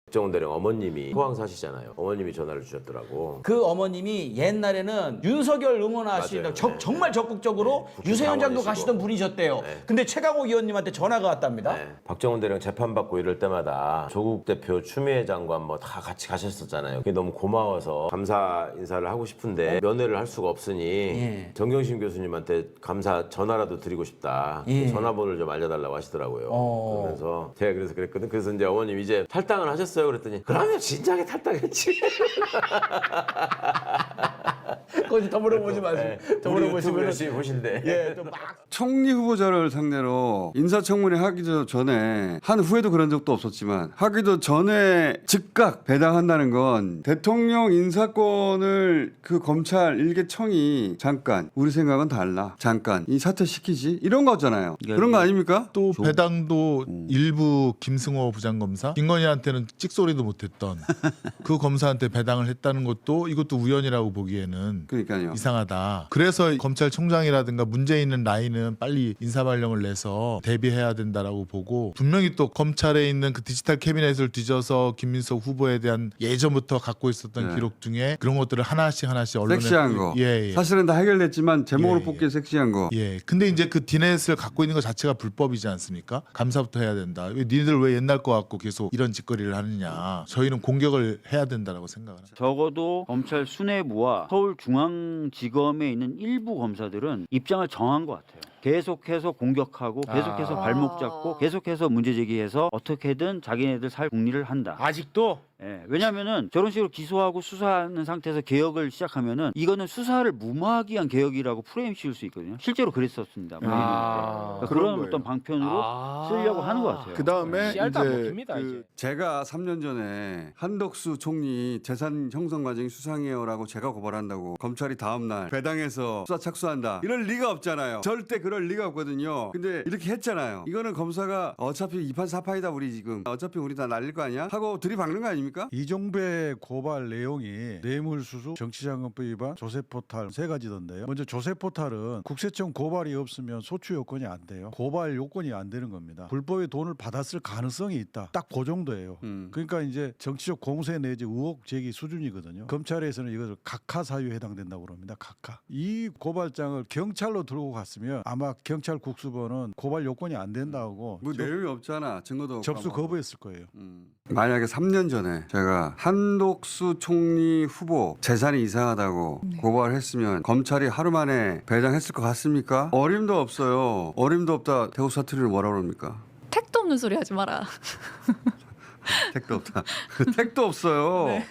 박정훈 대령 어머님이 포항 사시잖아요. 어머님이 전화를 주셨더라고. 그 어머님이 옛날에는 윤석열 응원하시는 정말 적극적으로 유세현장도 가시던 분이셨대요. 근데 최강욱 의원님한테 전화가 왔답니다. 박정훈 대령 재판받고 이럴 때마다 조국 대표 추미애 장관 뭐 다 같이 가셨었잖아요. 그게 너무 고마워서 감사 인사를 하고 싶은데 면회를 할 수가 없으니 정경심 교수님한테 감사 전화라도 드리고 싶다. 전화번호를 좀 알려달라고 하시더라고요. 그러면서 제가 그래서 그랬거든. 그래서 이제 어머님 이제 탈당을 하셨어요. 그랬더니 그러면 진작에 탈당했지. 거기 더 물어보지 마세요. 더 물어보시면 열심히 보신대. 예, 좀 막. 총리 후보자를 상대로 인사청문회 하기도 전에 한 후에도 그런 적도 없었지만 하기도 전에 즉각 배당한다는 건 대통령 인사권을 그 검찰 일개청이 잠깐 우리 생각은 달라 잠깐 이 사퇴시키지 이런 거잖아요. 그런 거 아닙니까? 또 배당도 일부 김승호 부장검사 김건희한테는 찍소리도 못했던 그 검사한테 배당을 했다는 것도 이것도 우연이라고 보기에는 그러니까요. 이상하다. 그래서 검찰총장이라든가 문제 있는 라인은 빨리 인사발령을 내서 대비해야 된다라고 보고 분명히 또 검찰에 있는 그 디지털 캐비넷을 뒤져서 김민석 후보에 대한 예전부터 갖고 있었던 기록 중에 그런 것들을 하나씩 언론에 섹시한 거. 예. 사실은 다 해결됐지만 제목으로 뽑기에 섹시한 거. 예. 근데 이제 그 디넷을 갖고 있는 것 자체가 불법이지 않습니까? 감사부터 해야 된다. 니들 왜 옛날 거 갖고 계속 이런 짓거리를 하느냐. 저희는 공격을 해야 된다라고 생각을 합니다. 적어도 검찰 수뇌부와 서울중앙지검에 있는 일부 검사들은 입장을 정한 것 같아요. 계속해서 공격하고 계속해서 발목 잡고 계속해서 문제 제기해서 어떻게든 자기네들 살 궁리를 한다. 아직도? 예, 왜냐하면은 저런 식으로 기소하고 수사하는 상태에서 개혁을 시작하면은 이거는 수사를 무마하기 위한 개혁이라고 프레임 씌울 수 있거든요. 실제로 그랬었습니다. 그러니까 그런 어떤 방편으로 쓰려고 하는 것 같아요. 그 다음에 씨알도 안 이제 먹힙니다, 이제. 제가 3년 전에 한덕수 총리 재산 형성 과정이 수상해요라고 제가 고발한다고 검찰이 다음 날 배당해서 수사 착수한다. 이럴 리가 없잖아요. 절대 그럴 리가 없거든요. 근데 이렇게 했잖아요. 이거는 검사가 어차피 이판 사판이다 우리 지금. 어차피 우리 다 날릴 거 아니야? 하고 들이박는 거 아닙니까? 이종배 고발 내용이 뇌물수수, 정치자금법 위반, 조세포탈 세 가지던데요. 먼저 조세포탈은 국세청 고발이 없으면 소추 요건이 안 돼요. 고발 요건이 안 되는 겁니다. 불법의 돈을 받았을 가능성이 있다. 딱 그 정도예요. 그러니까 이제 정치적 공세 내지 의혹 제기 수준이거든요. 검찰에서는 이것을 각하 사유에 해당된다고 그럽니다. 각하. 이 고발장을 경찰로 들고 갔으면 아마 경찰 국수본은 고발 요건이 안 된다고 뭐 내용이 없잖아. 증거도 없고 접수 아무것도. 거부했을 거예요. 만약에 3년 전에 제가 한독수 총리 후보 재산이 이상하다고 고발했으면 검찰이 하루 만에 배당했을 것 같습니까? 어림도 없어요. 어림도 없다. 대구 사투리를 뭐라 그럽니까? 택도 없는 소리 하지 마라. 택도 없다. 택도 없어요.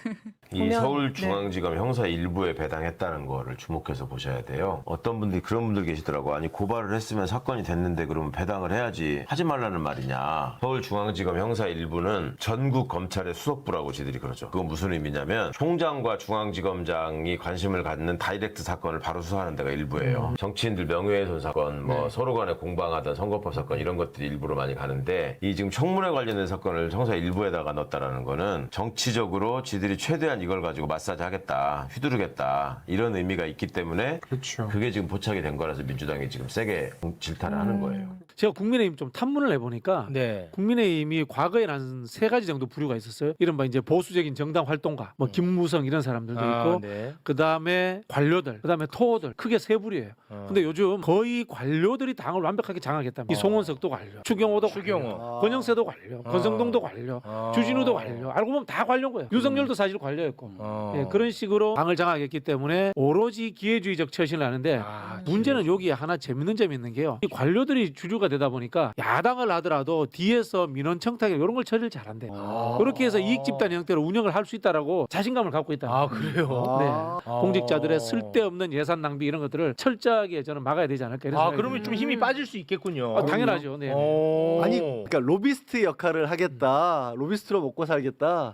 이 서울중앙지검 형사 일부에 배당했다는 거를 주목해서 보셔야 돼요. 어떤 분들이 그런 분들 계시더라고. 아니 고발을 했으면 사건이 됐는데 그러면 배당을 해야지 하지 말라는 말이냐. 서울중앙지검 형사 일부는 전국 검찰의 수석부라고 지들이 그러죠. 그건 무슨 의미냐면 총장과 중앙지검장이 관심을 갖는 다이렉트 사건을 바로 수사하는 데가 일부예요. 정치인들 명예훼손 사건, 뭐 서로 간에 공방하던 선거법 사건 이런 것들이 일부로 많이 가는데 이 지금 청문회 관련된 사건을 형사 일부에다가 넣었다라는 거는 정치적으로 지들이 최대한 이걸 가지고 마사지 하겠다, 휘두르겠다 이런 의미가 있기 때문에 그게 지금 포착이 된 거라서 민주당이 지금 세게 질타를 하는 거예요. 제가 국민의힘 좀 탐문을 해보니까 국민의힘이 과거에 한 세 가지 정도 부류가 있었어요. 이른바 이제 보수적인 정당 활동가, 뭐 김무성 이런 사람들도 있고, 그 다음에 관료들, 그 다음에 토호들 크게 세 부류예요. 근데 요즘 거의 관료들이 당을 완벽하게 장악했답니다. 이송원석도 관료, 추경호도 관료, 권영세도 관료, 권성동도 관료, 주진우도 관료. 알고 보면 다 관료인 거예요. 유석열도 사실 관료였고 예, 그런 식으로 당을 장악했기 때문에 오로지 기회주의적 처신을 하는데 문제는 여기에 하나 재밌는 점이 있는 게요. 이 관료들이 주류가 되다 보니까 야당을 하더라도 뒤에서 민원 청탁 이런 걸 처리를 잘한대. 그렇게 해서 이익 집단 형태로 운영을 할 수 있다라고 자신감을 갖고 있다. 그래요? 네. 공직자들의 쓸데없는 예산 낭비 이런 것들을 철저하게 저는 막아야 되지 않을까 이런 생각이 그러면 좀 힘이 빠질 수 있겠군요. 당연하죠. 네. 아니 그러니까 로비스트 역할을 하겠다. 로비스트로 먹고 살겠다.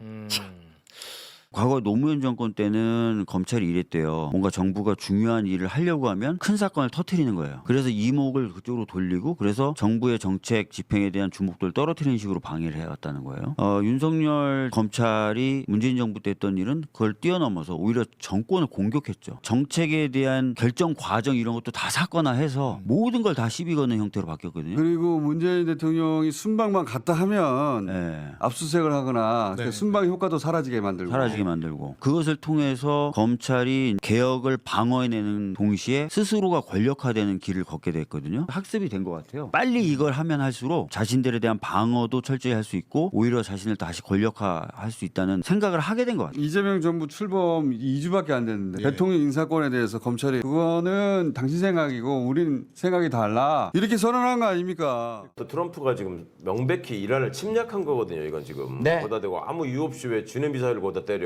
과거 노무현 정권 때는 검찰이 이랬대요. 뭔가 정부가 중요한 일을 하려고 하면 큰 사건을 터뜨리는 거예요. 그래서 이목을 그쪽으로 돌리고 그래서 정부의 정책 집행에 대한 주목도를 떨어뜨리는 식으로 방해를 해왔다는 거예요. 윤석열 검찰이 문재인 정부 때 했던 일은 그걸 뛰어넘어서 오히려 정권을 공격했죠. 정책에 대한 결정 과정 이런 것도 다 사건화해서 모든 걸 다 시비 거는 형태로 바뀌었거든요. 그리고 문재인 대통령이 순방만 갔다 하면 네. 압수수색을 하거나 네. 순방 효과도 사라지게 만들고 그것을 통해서 검찰이 개혁을 방어해내는 동시에 스스로가 권력화되는 길을 걷게 됐거든요. 학습이 된 것 같아요. 빨리 이걸 하면 할수록 자신들에 대한 방어도 철저히 할 수 있고 오히려 자신을 다시 권력화할 수 있다는 생각을 하게 된 것 같아요. 이재명 정부 출범 2주밖에 안 됐는데 예. 대통령 인사권에 대해서 검찰이 그거는 당신 생각이고 우린 생각이 달라 이렇게 선언한 거 아닙니까? 또 트럼프가 지금 명백히 이란을 침략한 거거든요. 이건 지금 네. 거기다 대고 아무 이유 없이 왜 주는 미사일을 거기다 때려.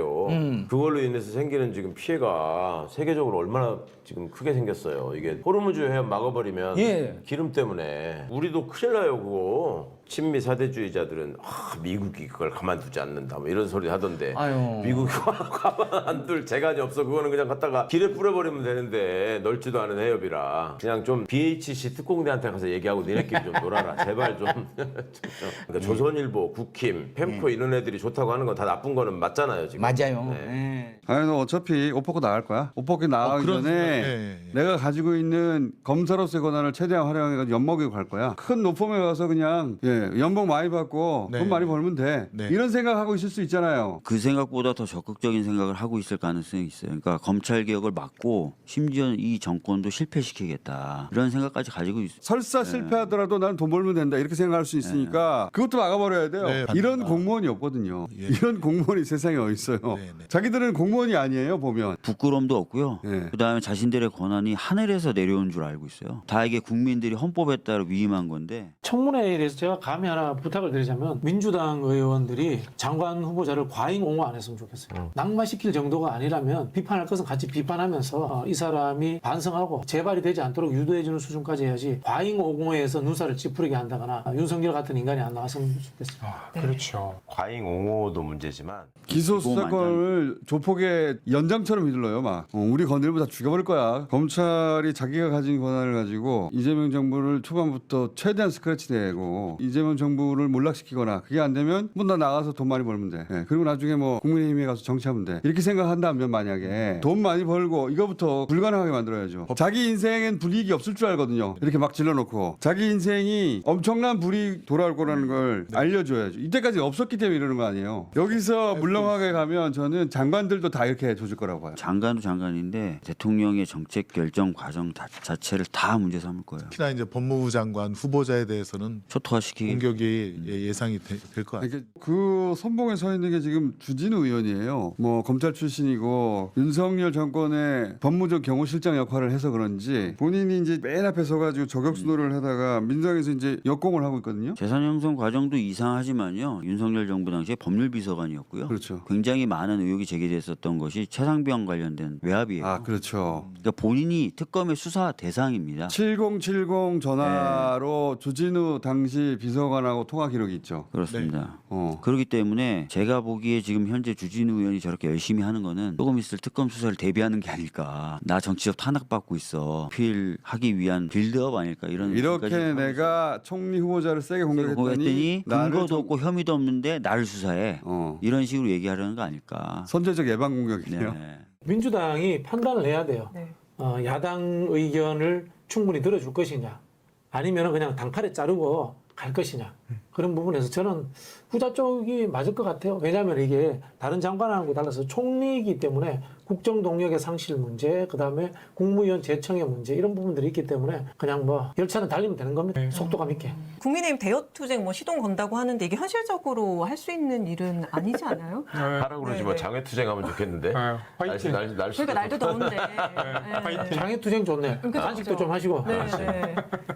그걸로 인해서 생기는 지금 피해가 세계적으로 얼마나 지금 크게 생겼어요. 이게 호르무즈 해협 막아버리면 예. 기름 때문에 우리도 큰일 나요. 그거. 친미 사대주의자들은 미국이 그걸 가만두지 않는다 뭐 이런 소리 하던데 아유. 미국이 가만 안 둘 재간이 없어. 그거는 그냥 갖다가 길에 뿌려버리면 되는데 넓지도 않은 해협이라 그냥 좀 BHC 특공대한테 가서 얘기하고 니네끼리 좀 놀아라 제발 좀. 그러니까 조선일보, 국힘, 펜코 이런 애들이 좋다고 하는 건 다 나쁜 거는 맞잖아요 지금. 맞아요. 네. 예. 아니 너 어차피 옷 벗고 나갈 거야. 옷 벗고 나가기 그런 전에 생각, 예. 내가 가지고 있는 검사로서의 권한을 최대한 활용해서 엿먹이고 갈 거야. 큰 로펌에 가서 그냥 연봉 많이 받고 네. 돈 많이 벌면 돼. 네. 이런 생각하고 있을 수 있잖아요. 그 생각보다 더 적극적인 생각을 하고 있을 가능성이 있어요. 그러니까 검찰 개혁을 막고 심지어 이 정권도 실패시키겠다 이런 생각까지 가지고 있어요. 설사 실패하더라도 나는 돈 벌면 된다 이렇게 생각할 수 있으니까 그것도 막아버려야 돼요. 네, 이런 맞습니다. 공무원이 없거든요. 예. 이런 공무원이 세상에 어디 있어요. 네, 네. 자기들은 공무원이 아니에요 보면. 부끄러움도 없고요. 네. 그다음에 자신들의 권한이 하늘에서 내려온 줄 알고 있어요. 다 이게 국민들이 헌법에 따라 위임한 건데 청문회에 대해서 제가 감히 하나 부탁을 드리자면 민주당 의원들이 장관 후보자를 과잉 옹호 안 했으면 좋겠어요. 낙마시킬 정도가 아니라면 비판할 것은 같이 비판하면서 이 사람이 반성하고 재발이 되지 않도록 유도해주는 수준까지 해야지 과잉 옹호해서 눈살을 찌푸리게 한다거나 윤석열 같은 인간이 안 나왔으면 좋겠어요. 그렇죠. 과잉 옹호도 문제지만 기소 수사권을 조폭의 연장처럼 휘둘러요. 막 우리 건드리면 다 죽여버릴 거야. 검찰이 자기가 가진 권한을 가지고 이재명 정부를 초반부터 최대한 스크래치 내고 이재명 정부를 몰락시키거나 그게 안 되면 뭐 나 나가서 돈 많이 벌면 돼. 그리고 나중에 뭐 국민의힘에 가서 정치하면 돼. 이렇게 생각한다면 만약에 돈 많이 벌고 이거부터 불가능하게 만들어야죠. 자기 인생엔 불이익이 없을 줄 알거든요. 이렇게 막 질러놓고 자기 인생이 엄청난 불이익 돌아올 거라는 걸 알려줘야죠. 이때까지 없었기 때문에 이러는 거 아니에요. 여기서 물렁하게 가면 저는 장관들도 다 이렇게 조질 거라고 봐요. 장관도 장관인데 대통령의 정책 결정 과정 자체를 다 문제 삼을 거예요. 특히나 이제 법무부 장관 후보자에 대해서는 초토화시키기 공격이 예상이 될 것 같아요. 그 선봉에 서 있는 게 지금 주진우 의원이에요. 뭐 검찰 출신이고 윤석열 정권의 법무적 경호실장 역할을 해서 그런지 본인이 이제 맨 앞에 서가지고 저격수노를 하다가 민주당에서 이제 역공을 하고 있거든요. 재산 형성 과정도 이상하지만요. 윤석열 정부 당시에 법률비서관이었고요. 그렇죠. 굉장히 많은 의혹이 제기됐었던 것이 최상병 관련된 외압이에요. 아 그렇죠. 그러니까 본인이 특검의 수사 대상입니다. 7070 전화로 주진우 당시 비서관하고 통화 기록이 있죠. 그렇습니다. 어. 그렇기 때문에 제가 보기에 지금 현재 주진우 의원이 저렇게 열심히 하는 거는 조금 있을 특검 수사를 대비하는 게 아닐까. 나 정치적 탄압받고 있어. 필하기 위한 빌드업 아닐까 이런. 이렇게 생각까지 내가 총리 후보자를 세게 공격했더니 공격했더니 나를 근거도 좀- 없고 혐의도 없는데 나를 수사해. 어. 이런 식으로 얘기하려는 거 아닐까. 선제적 예방 공격이네요. 네. 민주당이 판단을 해야 돼요. 야당 의견을 충분히 들어줄 것이냐 아니면 그냥 단칼에 자르고 갈 것이냐 그런 부분에서 저는 후자 쪽이 맞을 것 같아요. 왜냐하면 이게 다른 장관하고 달라서 총리이기 때문에 국정 동력의 상실 문제, 그다음에 국무위원 재청의 문제 이런 부분들이 있기 때문에 그냥 뭐 열차는 달리면 되는 겁니다. 속도감 있게. 국민의힘 대여투쟁 뭐 시동 건다고 하는데 이게 현실적으로 할 수 있는 일은 아니지 않아요? 하라고 그러지 뭐 장외투쟁하면 좋겠는데. 화이팅. 날씨 그러니까 날도 더운데. 네. 장애투쟁 좋네. 그죠, 간식도 그죠. 좀 하시고. 네, 네.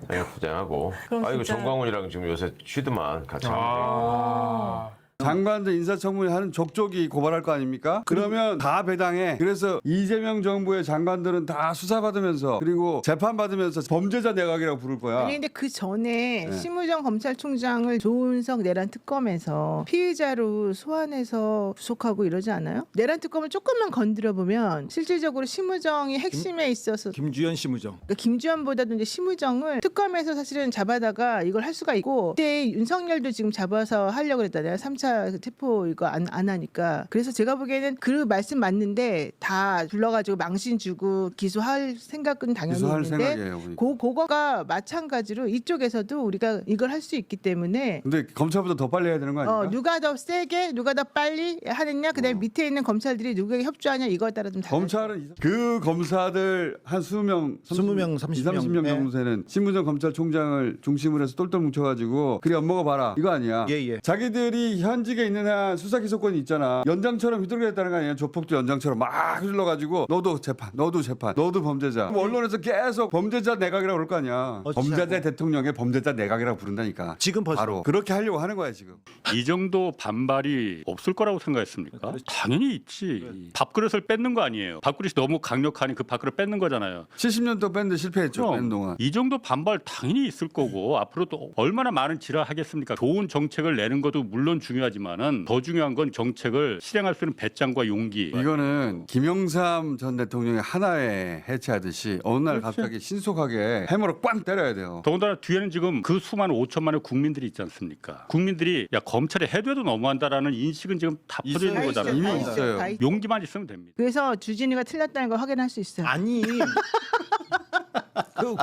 장외투쟁하고. 그럼 아이고 진짜- 정광훈이랑 지금 요새 쉬드만 같이. 아. 장관들 인사청문회 하는 족족이 고발할 거 아닙니까? 그러면 다 배당해. 그래서 이재명 정부의 장관들은 다 수사받으면서 그리고 재판받으면서 범죄자 내각이라고 부를 거야. 아니 근데 그 전에 네. 심우정 검찰총장을 조은석 내란 특검에서 피의자로 소환해서 구속하고 이러지 않아요? 내란 특검을 조금만 건드려 보면 실질적으로 심우정이 핵심에 있어서 김주현 심우정. 그러니까 김주현보다도 이제 심우정을 특검에서 사실은 잡아다가 이걸 할 수가 있고 그때 윤석열도 지금 잡아서 하려고 그랬잖아요. 3차 체포 이거 안 하니까. 그래서 제가 보기에는 그 말씀 맞는데 다 불러가지고 망신 주고 기소할 생각은 당연히 기소할 있는데 생각이에요. 보니까. 그거가 마찬가지로 이쪽에서도 우리가 이걸 할 수 있기 때문에 근데 검찰보다 더 빨리 해야 되는 거 아닙니까? 누가 더 세게 누가 더 빨리 하느냐 그다음에 밑에 있는 검찰들이 누구에게 협조하냐 이거에 따라 좀 달라요. 검찰은 그 검사들 한 20명, 20명, 30명 네. 정도 되는 신무정 검찰총장을 중심으로 해서 똘똘 뭉쳐가지고 그래 엄마가 봐라 이거 아니야. 예. 자기들이 현직에 있는 한 수사 기소권이 있잖아. 연장처럼 휘둘리겠다는 거 아니야. 조폭도 연장처럼 막 휘둘러가지고 너도 재판, 너도 범죄자. 그럼 언론에서 계속 범죄자 내각이라고 그럴 거 아니야. 범죄자 대통령의 범죄자 내각이라고 부른다니까. 지금 바로 그렇게 하려고 하는 거야 지금. 이 정도 반발이 없을 거라고 생각했습니까? 당연히 있지. 밥그릇을 뺏는 거 아니에요. 밥그릇이 너무 강력하니 그 밥그릇 뺏는 거잖아요. 70년 동안 뺐는데 실패했죠. 그럼 뺀 동안. 이 정도 반발 당연히 있을 거고 앞으로 또 얼마나 많은 지랄 하겠습니까? 좋은 정책을 내는 것도 물론 중요하지만은 더 중요한 건 정책을 실행할 수 있는 배짱과 용기. 이거는 김영삼 전 대통령이 하나에 해체하듯이 어느 날 갑자기 신속하게 해머로 꽝 때려야 돼요. 더군다나 뒤에는 지금 그 수많은 5천만의 국민들이 있지 않습니까? 국민들이 야 검찰이 해도 너무한다라는 인식은 지금 다 퍼져 있는 거잖아요. 이미 다 있어요. 다 있- 용기만 있으면 됩니다. 그래서 주진이가 틀렸다는 걸 확인할 수 있어요. 아니.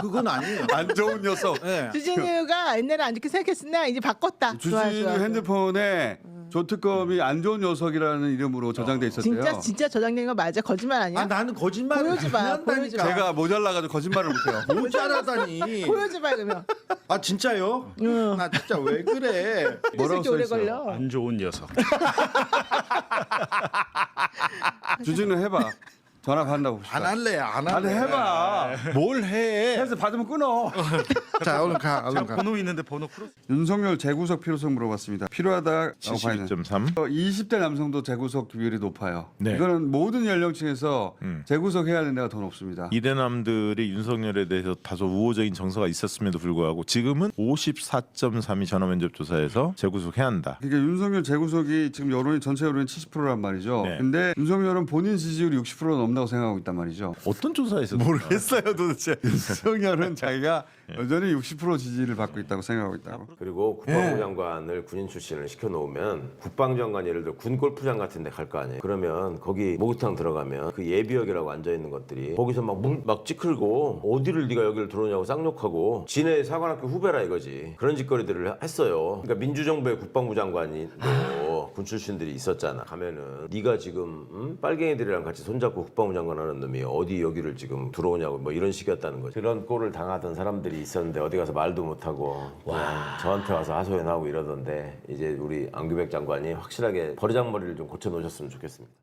그건 아니에요. 안 좋은 녀석. 네. 주진이가 옛날에 안 좋게 생각했으나 이제 바꿨다. 좋아, 주진우 좋아, 좋아. 핸드폰에 조특검이 안 좋은 녀석이라는 이름으로 저장돼 있었대요. 진짜 저장된 거 맞아? 거짓말 아니야? 아 나는 거짓말 보여줘 봐, 보여줘 봐. 제가 모자라가지고 거짓말을 못해요. 모자라다니. 보여줘봐 그러면. 아 진짜요? 나 진짜 왜 그래? 뭐라고 이렇게 오래 써 있어요? 걸려. 안 좋은 녀석. 주진우 해봐. 전화 받나 봅시다. 안 할래. 안 아니 할래. 해봐. 뭘 해? 해서 받으면 끊어. 자 얼른 가. 얼른 가. 번호 있는데 번호 풀어. 윤석열 재구속 필요성 물어봤습니다. 필요하다고 봐야 돼. 72.3. 20대 남성도 재구속 비율이 높아요. 네. 이거는 모든 연령층에서 재구속해야 되는 데가 더 높습니다. 이대남들이 윤석열에 대해서 다소 우호적인 정서가 있었음에도 불구하고 지금은 54.3이 전화면접 조사에서 재구속해야 한다. 그러니까 윤석열 재구속이 지금 여론이 전체 여론이 70%란 말이죠. 네. 근데 윤석열은 본인 지지율이 60% 넘는다고 생각하고 있단 말이죠. 어떤 조사에서 모르겠어요 도대체. 윤석열은 자기가 여전히 60% 지지를 받고 있다고 생각하고 있다고. 그리고 국방부 장관을 군인 출신을 시켜놓으면 국방장관 예를 들어 군 골프장 같은 데 갈 거 아니에요. 그러면 거기 목욕탕 들어가면 그 예비역이라고 앉아있는 것들이 거기서 막 찌클고 어디를 네가 여기를 들어오냐고 쌍욕하고 지네 사관학교 후배라 이거지. 그런 짓거리들을 했어요. 그러니까 민주정부의 국방부 장관이 군 출신들이 있었잖아. 가면은 네가 지금 빨갱이들이랑 같이 손잡고 국방부 장관 하는 놈이 어디 여기를 지금 들어오냐고 뭐 이런 식이었다는 거죠. 그런 꼴을 당하던 사람들이 있었는데 어디 가서 말도 못하고 그냥 저한테 와서 하소연하고 이러던데 이제 우리 안규백 장관이 확실하게 버르장머리를 좀 고쳐놓으셨으면 좋겠습니다.